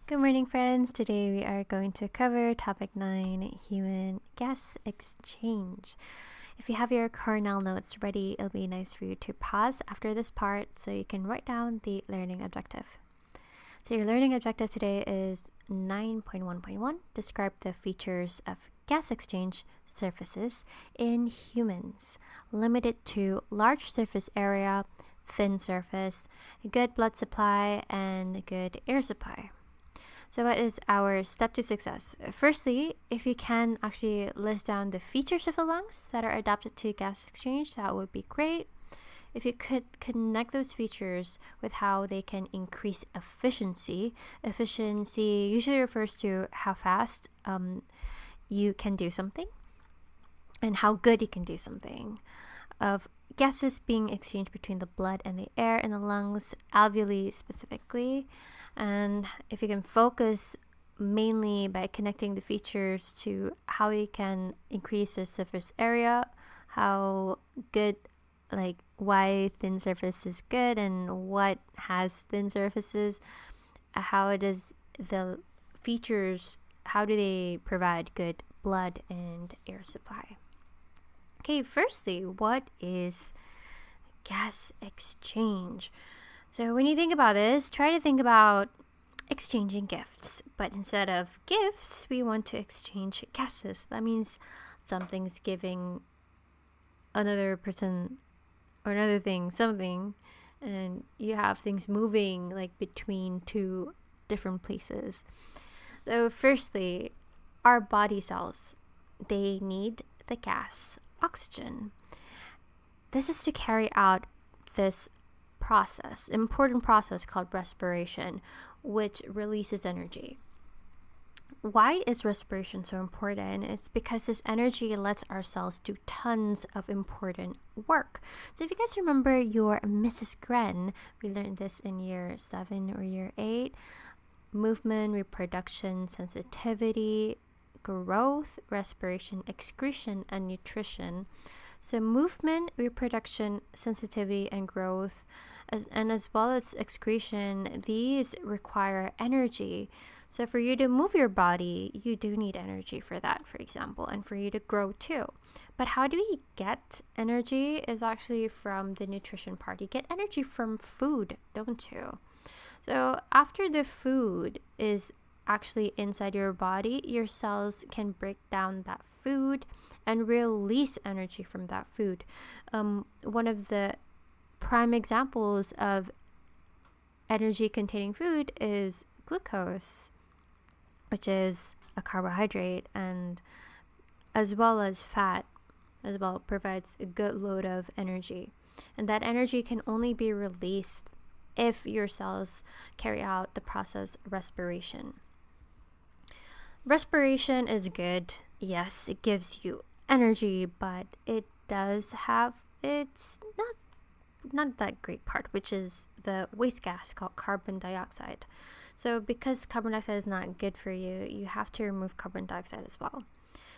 Good morning, friends. Today we are going to cover topic 9, human gas exchange. If you have your Cornell notes ready, it'll be nice for you to pause after this part so you can write down the learning objective. So your learning objective today is 9.1.1. Describe the features of gas exchange surfaces in humans. Limited to large surface area, thin surface, good blood supply, and good air supply. So what is our step to success? Firstly, if you can actually list down the features of the lungs that are adapted to gas exchange, that would be great. If you could connect those features with how they can increase efficiency usually refers to how fast you can do something and how good you can do something. Of gases being exchanged between the blood and the air in the lungs, alveoli specifically. And if you can focus mainly by connecting the features to how you can increase the surface area, how good, like why thin surface is good and what has thin surfaces, how it is the features, how do they provide good blood and air supply. Okay, firstly, what is gas exchange? So when you think about this, try to think about exchanging gifts. But instead of gifts, we want to exchange gases. That means something's giving another person or another thing something, and you have things moving like between two different places. So firstly, our body cells, they need the gas oxygen. This is to carry out this important process called respiration, which releases energy. Why is respiration so important? It's because this energy lets our cells do tons of important work. So if you guys remember your Mrs. Gren, we learned this in year 7 or year 8, movement, reproduction, sensitivity, growth, respiration, excretion, and nutrition. So movement, reproduction, sensitivity, and growth, as well as excretion, these require energy. So for you to move your body, you do need energy for that, for example, and for you to grow too. But how do we get energy is actually from the nutrition part. You get energy from food, don't you? So after the food is actually inside your body, your cells can break down that food and release energy from that food. One of the prime examples of energy containing food is glucose, which is a carbohydrate, and as well as fat as well provides a good load of energy. And that energy can only be released if your cells carry out the process respiration. Respiration is good. Yes, it gives you energy, but it's not that great part, which is the waste gas called carbon dioxide. So because carbon dioxide is not good for you, you have to remove carbon dioxide as well.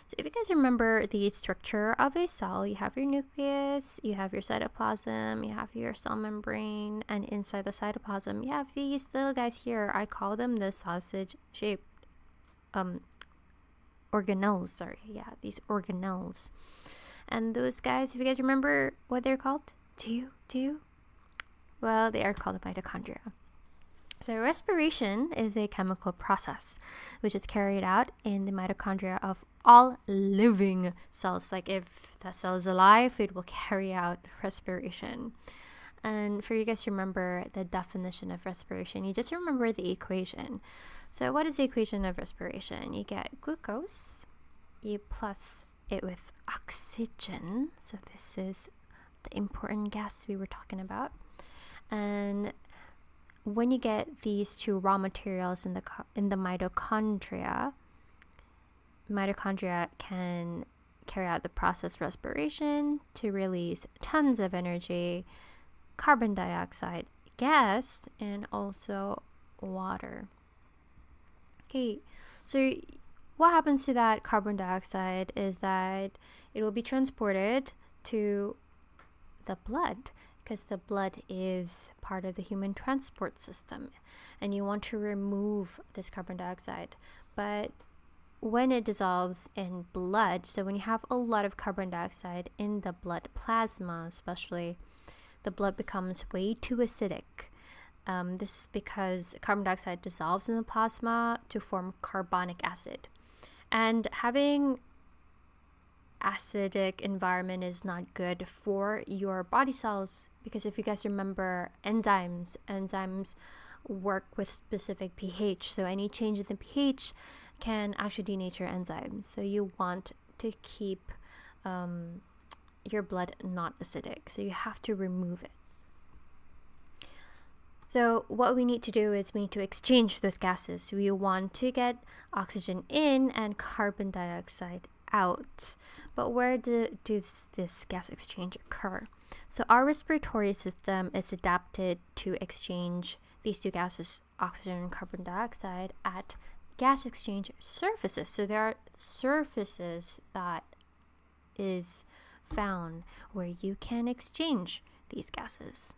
So if you guys remember the structure of a cell, you have your nucleus, you have your cytoplasm, you have your cell membrane, and inside the cytoplasm, you have these little guys here. I call them the sausage-shaped organelles. These organelles. And those guys, if you guys remember what they're called, do you? Well, they are called mitochondria. So respiration is a chemical process which is carried out in the mitochondria of all living cells. Like if that cell is alive, it will carry out respiration. And for you guys to remember the definition of respiration, you just remember the equation. So what is the equation of respiration? You get glucose, you plus it with oxygen. So this is the important gas we were talking about. And when you get these two raw materials in the mitochondria can carry out the process respiration to release tons of energy, carbon dioxide gas, and also water. Okay, so what happens to that carbon dioxide is that it will be transported to the blood, because the blood is part of the human transport system, and you want to remove this carbon dioxide. But when it dissolves in blood, so when you have a lot of carbon dioxide in the blood plasma, especially, the blood becomes way too acidic. This is because carbon dioxide dissolves in the plasma to form carbonic acid. And having acidic environment is not good for your body cells, because if you guys remember, enzymes work with specific pH. So any change in the pH can actually denature enzymes. So you want to keep your blood not acidic. So you have to remove it. So what we need to do is we need to exchange those gases. We want to get oxygen in and carbon dioxide out. But where does this gas exchange occur? So our respiratory system is adapted to exchange these two gases, oxygen and carbon dioxide, at gas exchange surfaces. So there are surfaces that is found where you can exchange these gases.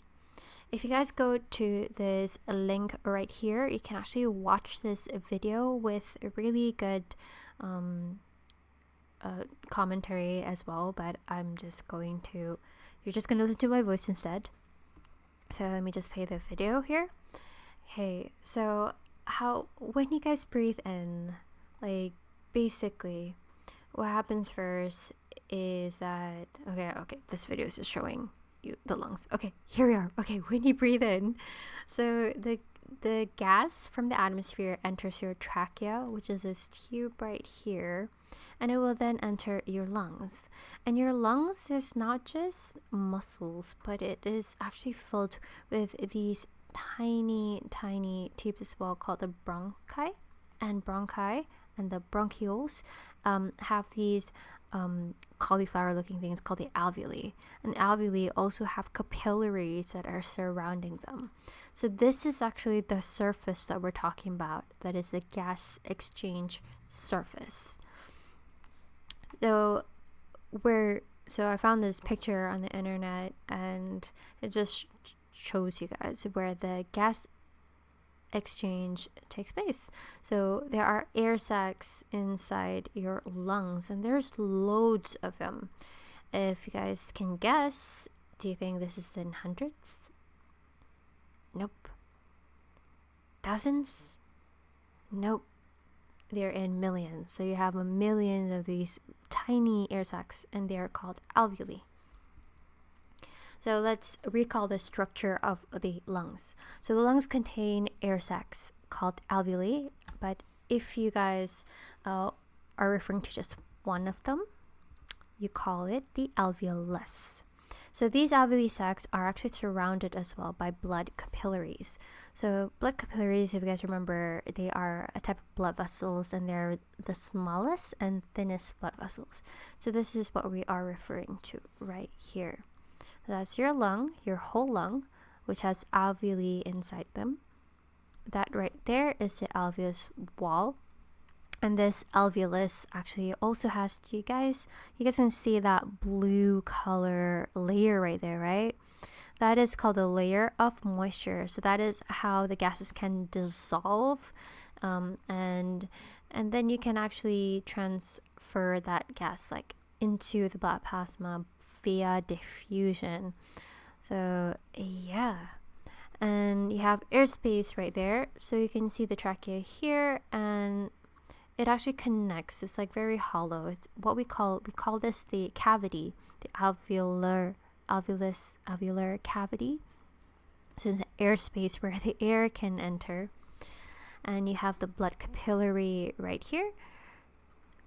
If you guys go to this link right here, you can actually watch this video with a really good commentary as well, but you're just going to listen to my voice instead. So let me just play the video here. Okay, so when you guys breathe in, like, basically what happens first is that okay, this video is just showing you the lungs. Okay, here we are. Okay, when you breathe in, so the gas from the atmosphere enters your trachea, which is this tube right here, and it will then enter your lungs. And your lungs is not just muscles, but it is actually filled with these tiny tubes as well, called the bronchi. And the bronchioles have these cauliflower looking things called the alveoli, and alveoli also have capillaries that are surrounding them. So this is actually the surface that we're talking about, that is the gas exchange surface. So I found this picture on the internet, and it just shows you guys where the gas exchange takes place. So there are air sacs inside your lungs, and there's loads of them. If you guys can guess, do you think this is in hundreds? Nope. Thousands? Nope. They're in millions. So you have a million of these tiny air sacs, and they're called alveoli. So let's recall the structure of the lungs. So the lungs contain air sacs called alveoli, but if you guys are referring to just one of them, you call it the alveolus. So these alveoli sacs are actually surrounded as well by blood capillaries. So blood capillaries, if you guys remember, they are a type of blood vessels, and they're the smallest and thinnest blood vessels. So this is what we are referring to right here. So that's your lung, your whole lung, which has alveoli inside them. That right there is the alveolus wall. And this alveolus actually also has, you guys can see that blue color layer right there, right? That is called a layer of moisture. So that is how the gases can dissolve, and then you can actually transfer that gas like into the blood plasma via diffusion. So yeah, and you have airspace right there, so you can see the trachea here, and it actually connects. It's like very hollow. It's what we call this the cavity, the alveolar cavity. So it's an airspace where the air can enter. And you have the blood capillary right here,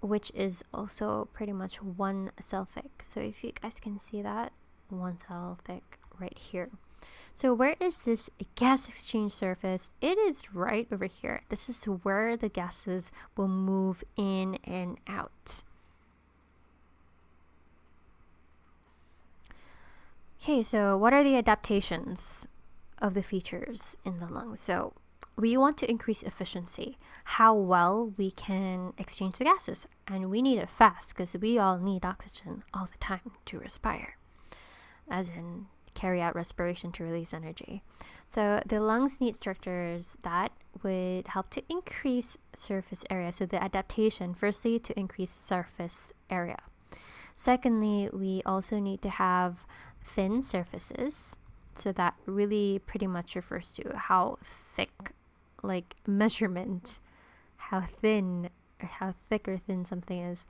which is also pretty much one cell thick. So if you guys can see that, one cell thick right here. So where is this gas exchange surface? It is right over here. This is where the gases will move in and out. Okay, so what are the adaptations of the features in the lungs? So we want to increase efficiency, how well we can exchange the gases, and we need it fast because we all need oxygen all the time to respire. As in, carry out respiration to release energy. So the lungs need structures that would help to increase surface area. So the adaptation, firstly, to increase surface area. Secondly, we also need to have thin surfaces. So that really pretty much refers to how thick, like measurement, how thin or how thick or thin something is.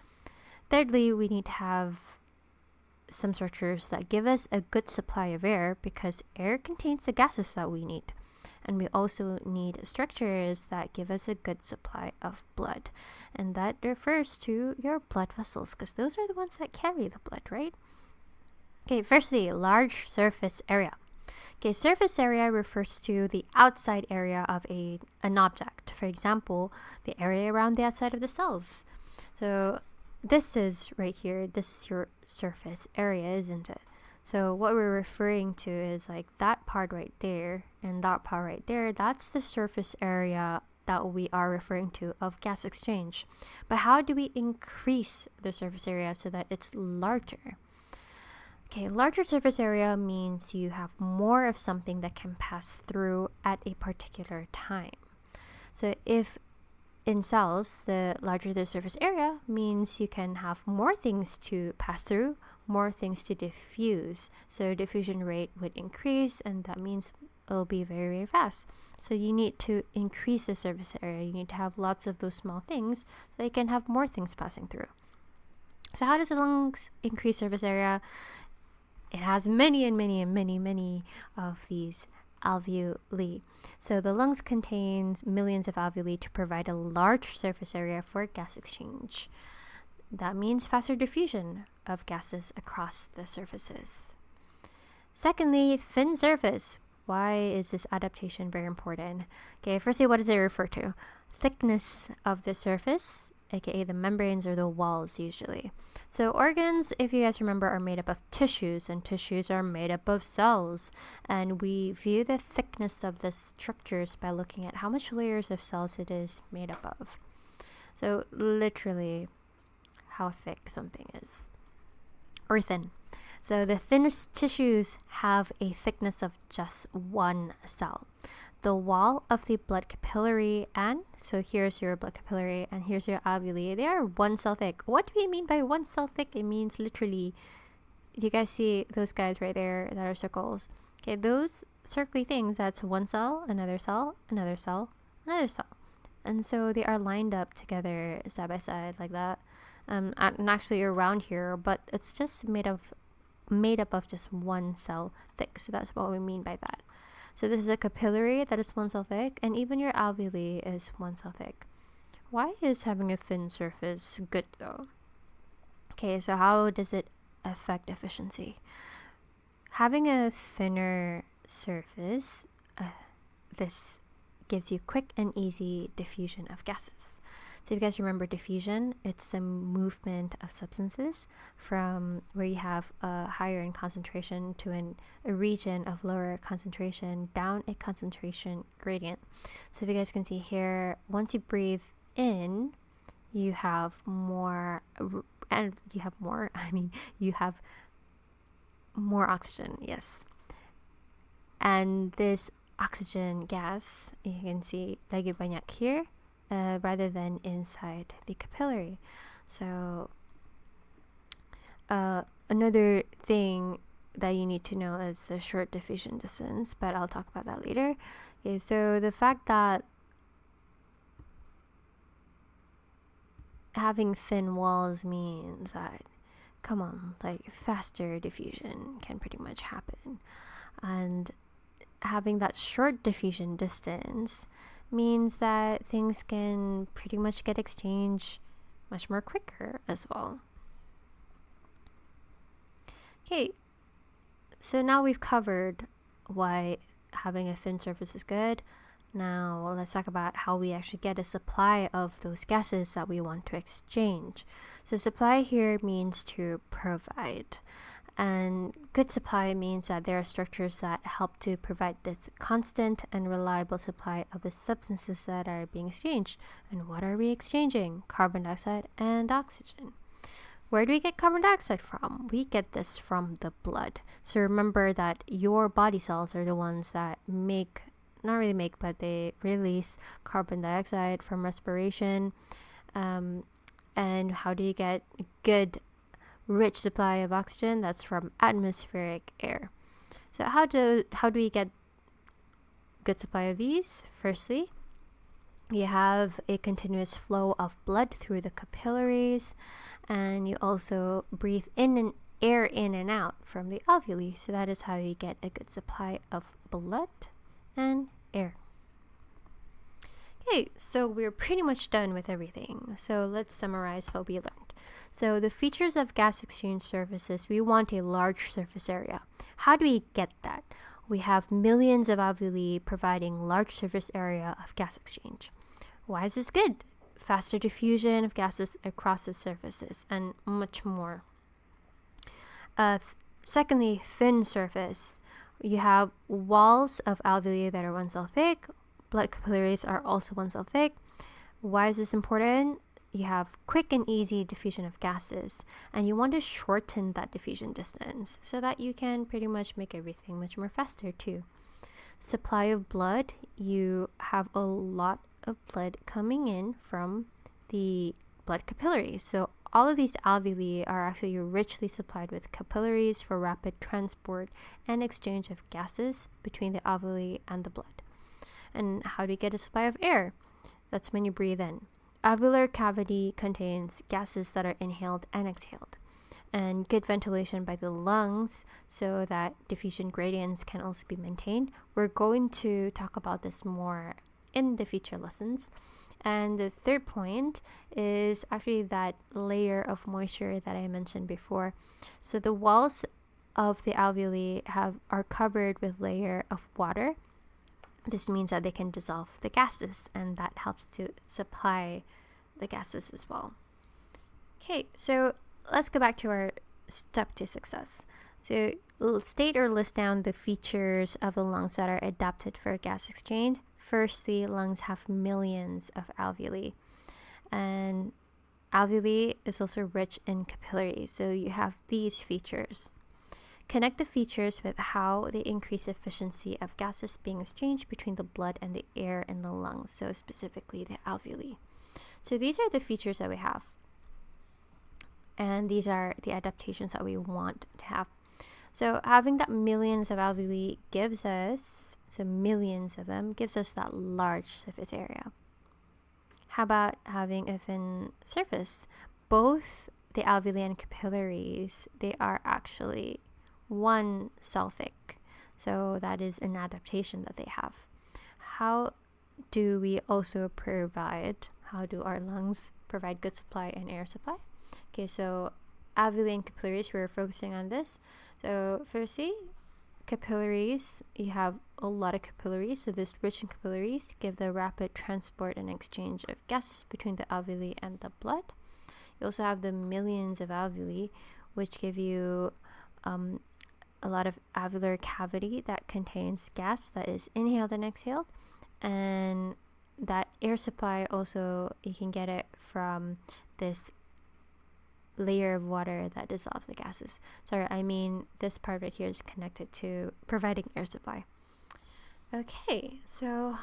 Thirdly, we need to have some structures that give us a good supply of air, because air contains the gases that we need. And we also need structures that give us a good supply of blood. And that refers to your blood vessels, because those are the ones that carry the blood, right? Okay, firstly, large surface area. Okay, surface area refers to the outside area of an object. For example, the area around the outside of the cells. So this is right here, this is your surface area, isn't it? So what we're referring to is like that part right there and that part right there. That's the surface area that we are referring to of gas exchange. But how do we increase the surface area so that it's larger? Okay, larger surface area means you have more of something that can pass through at a particular time. So if in cells, the larger the surface area means you can have more things to pass through, more things to diffuse. So diffusion rate would increase, and that means it'll be very, very fast. So you need to increase the surface area. You need to have lots of those small things so you can have more things passing through. So how does the lungs increase surface area? It has many and many and many, many of these alveoli. So the lungs contain millions of alveoli to provide a large surface area for gas exchange. That means faster diffusion of gases across the surfaces. Secondly, thin surface. Why is this adaptation very important? Okay, firstly, what does it refer to? Thickness of the surface, aka the membranes or the walls usually. So organs, if you guys remember, are made up of tissues, and tissues are made up of cells. And we view the thickness of the structures by looking at how much layers of cells it is made up of. So literally how thick something is, or thin. So the thinnest tissues have a thickness of just one cell. The wall of the blood capillary, and so here's your blood capillary and here's your alveoli, they are one cell thick. What do we mean by one cell thick? It means literally, you guys see those guys right there that are circles? Okay, those circly things, that's one cell, another cell, another cell, another cell. And so they are lined up together side by side like that. And actually around here, but it's just made up of just one cell thick. So that's what we mean by that. So this is a capillary that is one cell thick, and even your alveoli is one cell thick. Why is having a thin surface good though? Okay, so how does it affect efficiency? Having a thinner surface, this gives you quick and easy diffusion of gases. So if you guys remember diffusion, it's the movement of substances from where you have a higher in concentration to a region of lower concentration down a concentration gradient. So if you guys can see here, once you breathe in, you have more, and you have more oxygen, yes. And this oxygen gas, you can see lagi banyak here, rather than inside the capillary. So another thing that you need to know is the short diffusion distance, but I'll talk about that later. Okay, so the fact that having thin walls means that, come on, like faster diffusion can pretty much happen. And having that short diffusion distance means that things can pretty much get exchanged much more quicker as well. Okay, so now we've covered why having a thin surface is good. Now let's talk about how we actually get a supply of those gases that we want to exchange. So supply here means to provide. And good supply means that there are structures that help to provide this constant and reliable supply of the substances that are being exchanged. And what are we exchanging? Carbon dioxide and oxygen. Where do we get carbon dioxide from? We get this from the blood. So remember that your body cells are the ones that not really make, but they release carbon dioxide from respiration. And how do you get a good, rich supply of oxygen? That's from atmospheric air. So how do we get good supply of these? Firstly, you have a continuous flow of blood through the capillaries, and you also breathe in and air in and out from the alveoli. So that is how you get a good supply of blood and air. Okay, so we're pretty much done with everything. So let's summarize what we learned. So the features of gas exchange surfaces, we want a large surface area. How do we get that? We have millions of alveoli providing large surface area of gas exchange. Why is this good? Faster diffusion of gases across the surfaces and much more. Secondly, thin surface. You have walls of alveoli that are 1 cell thick. Blood capillaries are also 1 cell thick. Why is this important? You have quick and easy diffusion of gases, and you want to shorten that diffusion distance so that you can pretty much make everything much more faster too. Supply of blood, you have a lot of blood coming in from the blood capillaries. So all of these alveoli are actually richly supplied with capillaries for rapid transport and exchange of gases between the alveoli and the blood. And how do you get a supply of air? That's when you breathe in. Alveolar cavity contains gases that are inhaled and exhaled, and good ventilation by the lungs so that diffusion gradients can also be maintained. We're going to talk about this more in the future lessons. And the third point is actually that layer of moisture that I mentioned before. So the walls of the alveoli are covered with layer of water. This means that they can dissolve the gases, and that helps to supply the gases as well. Okay, so let's go back to our step to success. So state or list down the features of the lungs that are adapted for gas exchange. Firstly, lungs have millions of alveoli, and alveoli is also rich in capillaries. So you have these features. Connect the features with how they increase efficiency of gases being exchanged between the blood and the air in the lungs, so specifically the alveoli. So these are the features that we have, and these are the adaptations that we want to have. So having that millions of alveoli gives us, so millions of them, gives us that large surface area. How about having a thin surface? Both the alveoli and capillaries, they are actually 1 cell thick. So that is an adaptation that they have. How do our lungs provide good supply and air supply? Okay, so alveoli and capillaries, we're focusing on this. So firstly, capillaries, you have a lot of capillaries. So this rich in capillaries give the rapid transport and exchange of gases between the alveoli and the blood. You also have the millions of alveoli, which give you a lot of alveolar cavity that contains gas that is inhaled and exhaled. And that air supply also, you can get it from this layer of water that dissolves the gases. Sorry, I mean this part right here is connected to providing air supply. Okay, so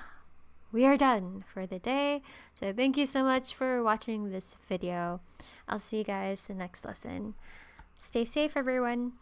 we are done for the day. So thank you so much for watching this video. I'll see you guys in the next lesson. Stay safe, everyone.